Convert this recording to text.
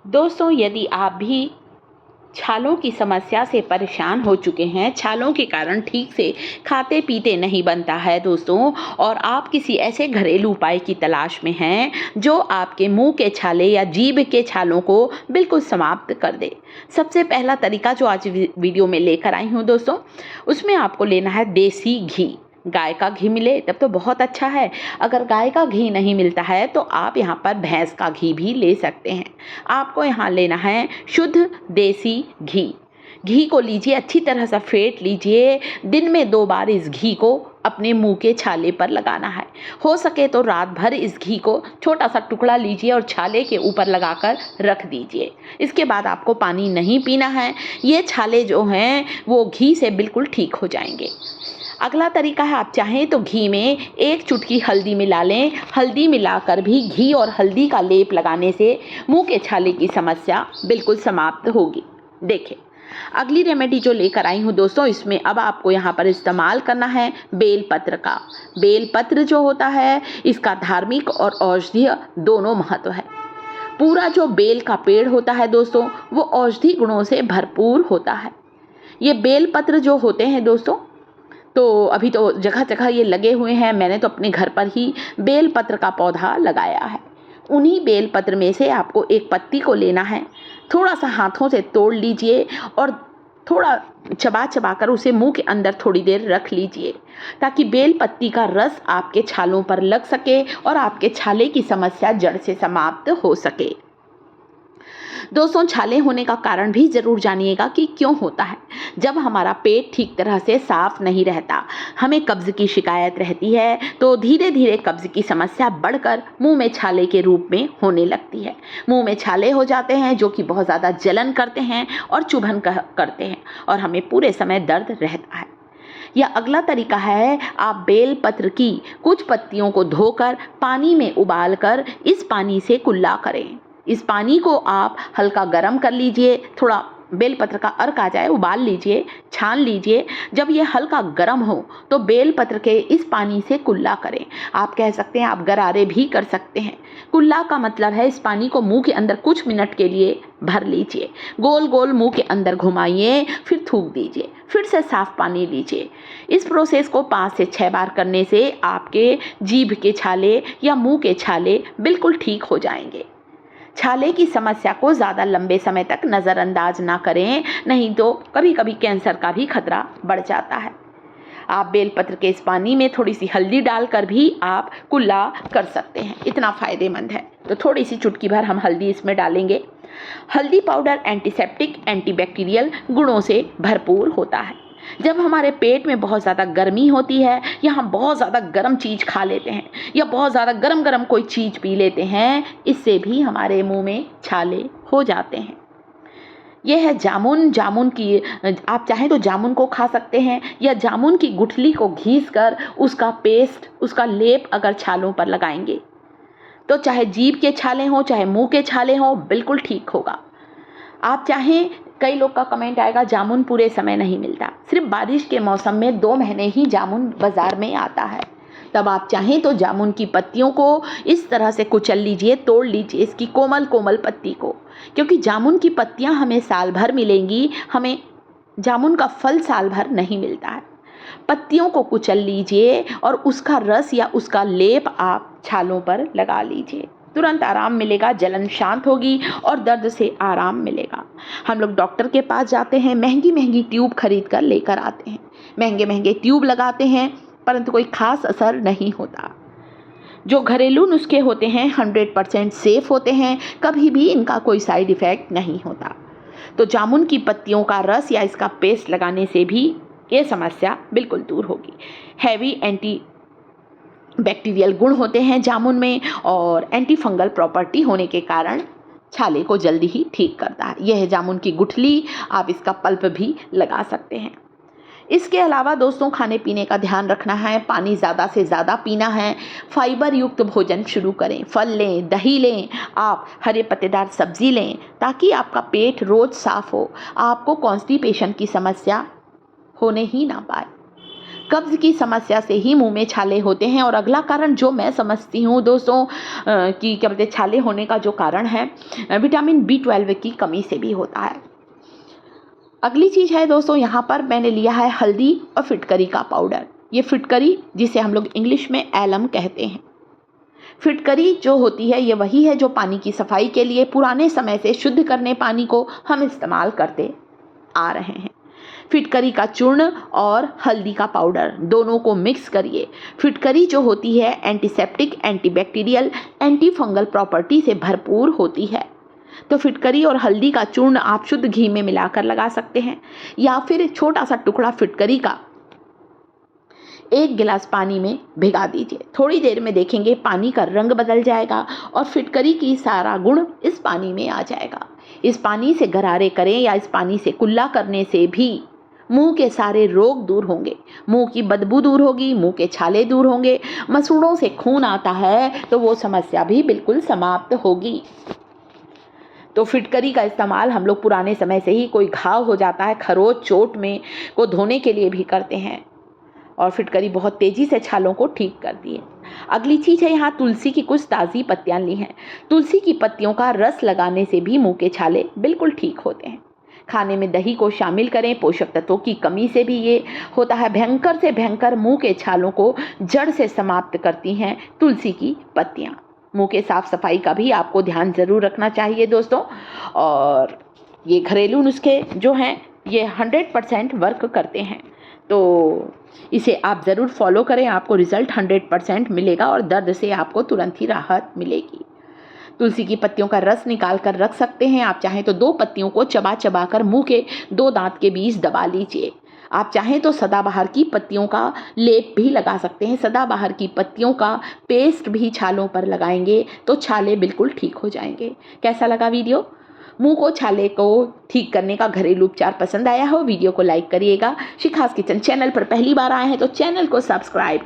दोस्तों, यदि आप भी छालों की समस्या से परेशान हो चुके हैं, छालों के कारण ठीक से खाते पीते नहीं बनता है दोस्तों, और आप किसी ऐसे घरेलू उपाय की तलाश में हैं जो आपके मुंह के छाले या जीभ के छालों को बिल्कुल समाप्त कर दे। सबसे पहला तरीका जो आज वीडियो में लेकर आई हूँ दोस्तों, उसमें आपको लेना है देसी घी। गाय का घी मिले तब तो बहुत अच्छा है। अगर गाय का घी नहीं मिलता है तो आप यहाँ पर भैंस का घी भी ले सकते हैं। आपको यहाँ लेना है शुद्ध देसी घी। घी को लीजिए, अच्छी तरह से फेंट लीजिए। दिन में 2 बार इस घी को अपने मुंह के छाले पर लगाना है। हो सके तो रात भर इस घी को छोटा सा टुकड़ा लीजिए और छाले के ऊपर लगाकर रख दीजिए। इसके बाद आपको पानी नहीं पीना है। ये छाले जो हैं वो घी से बिल्कुल ठीक हो जाएंगे। अगला तरीका है, आप चाहें तो घी में 1 चुटकी हल्दी मिला लें। हल्दी मिलाकर भी घी और हल्दी का लेप लगाने से मुंह के छाले की समस्या बिल्कुल समाप्त होगी। देखिए, अगली रेमेडी जो लेकर आई हूँ दोस्तों, इसमें अब आपको यहाँ पर इस्तेमाल करना है बेलपत्र का। बेलपत्र जो होता है, इसका धार्मिक और औषधीय दोनों महत्व है। पूरा जो बेल का पेड़ होता है दोस्तों, वो औषधि गुणों से भरपूर होता है। ये बेलपत्र जो होते हैं दोस्तों, तो अभी तो जगह जगह ये लगे हुए हैं। मैंने तो अपने घर पर ही बेलपत्र का पौधा लगाया है। उन्हीं बेलपत्र में से आपको एक पत्ती को लेना है, थोड़ा सा हाथों से तोड़ लीजिए और थोड़ा चबा चबा कर उसे मुंह के अंदर थोड़ी देर रख लीजिए, ताकि बेल पत्ती का रस आपके छालों पर लग सके और आपके छाले की समस्या जड़ से समाप्त हो सके। दोस्तों, छाले होने का कारण भी ज़रूर जानिएगा कि क्यों होता है। जब हमारा पेट ठीक तरह से साफ नहीं रहता, हमें कब्ज़ की शिकायत रहती है, तो धीरे धीरे कब्ज़ की समस्या बढ़कर मुंह में छाले के रूप में होने लगती है। मुंह में छाले हो जाते हैं जो कि बहुत ज़्यादा जलन करते हैं और चुभन करते हैं, और हमें पूरे समय दर्द रहता है। या अगला तरीका है, आप बेलपत्र की कुछ पत्तियों को धोकर पानी में उबालकर इस पानी से कुल्ला करें। इस पानी को आप हल्का गर्म कर लीजिए, थोड़ा बेलपत्र का अर्क आ जाए, उबाल लीजिए, छान लीजिए। जब ये हल्का गर्म हो तो बेलपत्र के इस पानी से कुल्ला करें। आप कह सकते हैं, आप गरारे भी कर सकते हैं। कुल्ला का मतलब है, इस पानी को मुंह के अंदर कुछ मिनट के लिए भर लीजिए, गोल गोल मुंह के अंदर घुमाइए, फिर थूक दीजिए, फिर से साफ पानी लीजिए। इस प्रोसेस को 5 से 6 बार करने से आपके जीभ के छाले या मुंह के छाले बिल्कुल ठीक हो जाएंगे। छाले की समस्या को ज़्यादा लंबे समय तक नज़रअंदाज ना करें, नहीं तो कभी कभी कैंसर का भी खतरा बढ़ जाता है। आप बेलपत्र के इस पानी में थोड़ी सी हल्दी डालकर भी आप कुल्ला कर सकते हैं, इतना फ़ायदेमंद है। तो थोड़ी सी चुटकी भर हम हल्दी इसमें डालेंगे। हल्दी पाउडर एंटीसेप्टिक, एंटीबैक्टीरियल गुणों से भरपूर होता है। जब हमारे पेट में बहुत ज़्यादा गर्मी होती है, या हम बहुत ज़्यादा गर्म चीज़ खा लेते हैं, या बहुत ज़्यादा गरम गरम कोई चीज़ पी लेते हैं, इससे भी हमारे मुंह में छाले हो जाते हैं। यह है जामुन। जामुन की आप चाहें तो जामुन को खा सकते हैं, या जामुन की गुठली को घीस कर उसका पेस्ट, उसका लेप अगर छालों पर लगाएंगे तो चाहे जीभ के छाले हों, चाहे मुंह के छाले हों, बिल्कुल ठीक होगा। आप चाहें, कई लोग का कमेंट आएगा जामुन पूरे समय नहीं मिलता, सिर्फ बारिश के मौसम में 2 महीने ही जामुन बाज़ार में आता है। तब आप चाहें तो जामुन की पत्तियों को इस तरह से कुचल लीजिए, तोड़ लीजिए इसकी कोमल कोमल पत्ती को, क्योंकि जामुन की पत्तियां हमें साल भर मिलेंगी, हमें जामुन का फल साल भर नहीं मिलता है। पत्तियों को कुचल लीजिए और उसका रस या उसका लेप आप छालों पर लगा लीजिए। तुरंत आराम मिलेगा, जलन शांत होगी और दर्द से आराम मिलेगा। हम लोग डॉक्टर के पास जाते हैं, महंगी महंगी ट्यूब खरीद कर लेकर आते हैं, महंगे महंगे ट्यूब लगाते हैं, परंतु कोई खास असर नहीं होता। जो घरेलू नुस्खे होते हैं 100% सेफ होते हैं, कभी भी इनका कोई साइड इफ़ेक्ट नहीं होता। तो जामुन की पत्तियों का रस या इसका पेस्ट लगाने से भी ये समस्या बिल्कुल दूर होगी। हैवी एंटी बैक्टीरियल गुण होते हैं जामुन में, और एंटी फंगल प्रॉपर्टी होने के कारण छाले को जल्दी ही ठीक करता है। यह है जामुन की गुठली, आप इसका पल्प भी लगा सकते हैं। इसके अलावा दोस्तों, खाने पीने का ध्यान रखना है, पानी ज़्यादा से ज़्यादा पीना है, फाइबर युक्त भोजन शुरू करें, फल लें, दही लें, आप हरे पत्तेदार सब्जी लें, ताकि आपका पेट रोज़ साफ़ हो, आपको कॉन्स्टिपेशन की समस्या होने ही ना पाए। कब्ज़ की समस्या से ही मुंह में छाले होते हैं। और अगला कारण जो मैं समझती हूँ दोस्तों कि क्या बोलते हैं छाले होने का जो कारण है विटामिन B12 की कमी से भी होता है। अगली चीज़ है दोस्तों, यहाँ पर मैंने लिया है हल्दी और फिटकरी का पाउडर। ये फिटकरी जिसे हम लोग इंग्लिश में एलम कहते हैं। फिटकरी जो होती है ये वही है जो पानी की सफाई के लिए पुराने समय से शुद्ध करने पानी को हम इस्तेमाल करते आ रहे हैं। फिटकरी का चूर्ण और हल्दी का पाउडर दोनों को मिक्स करिए। फिटकरी जो होती है antiseptic, antibacterial, anti fungal property से भरपूर होती है। तो फिटकरी और हल्दी का चूर्ण आप शुद्ध घी में मिलाकर लगा सकते हैं, या फिर छोटा सा टुकड़ा फिटकरी का 1 गिलास पानी में भिगा दीजिए। थोड़ी देर में देखेंगे पानी का रंग बदल जाएगा और फिटकरी की सारा गुण इस पानी में आ जाएगा। इस पानी से गरारे करें या इस पानी से कुल्ला करने से भी मुंह के सारे रोग दूर होंगे। मुंह की बदबू दूर होगी, मुंह के छाले दूर होंगे, मसूड़ों से खून आता है तो वो समस्या भी बिल्कुल समाप्त होगी। तो फिटकरी का इस्तेमाल हम लोग पुराने समय से ही, कोई घाव हो जाता है, खरोच, चोट में को धोने के लिए भी करते हैं और फिटकरी बहुत तेज़ी से छालों को ठीक करती है। अगली चीज़ है, यहाँ तुलसी की कुछ ताज़ी पत्तियाँ ली हैं। तुलसी की पत्तियों का रस लगाने से भी मुंह के छाले बिल्कुल ठीक होते हैं। खाने में दही को शामिल करें, पोषक तत्वों की कमी से भी ये होता है। भयंकर से भयंकर मुंह के छालों को जड़ से समाप्त करती हैं तुलसी की पत्तियाँ। मुंह के साफ सफाई का भी आपको ध्यान ज़रूर रखना चाहिए दोस्तों। और ये घरेलू नुस्खे जो हैं ये 100% वर्क करते हैं, तो इसे आप ज़रूर फॉलो करें। आपको रिज़ल्ट 100% मिलेगा और दर्द से आपको तुरंत ही राहत मिलेगी। तुलसी की पत्तियों का रस निकाल कर रख सकते हैं। आप चाहें तो 2 पत्तियों को चबा चबा कर मुंह के 2 दांत के बीच दबा लीजिए। आप चाहें तो सदाबहार की पत्तियों का लेप भी लगा सकते हैं। सदाबहार की पत्तियों का पेस्ट भी छालों पर लगाएंगे तो छाले बिल्कुल ठीक हो जाएंगे। कैसा लगा वीडियो? मुंह को छाले को ठीक करने का घरेलू उपचार पसंद आया हो, वीडियो को लाइक करिएगा। शिखास किचन चैनल पर पहली बार आए हैं तो चैनल को सब्सक्राइब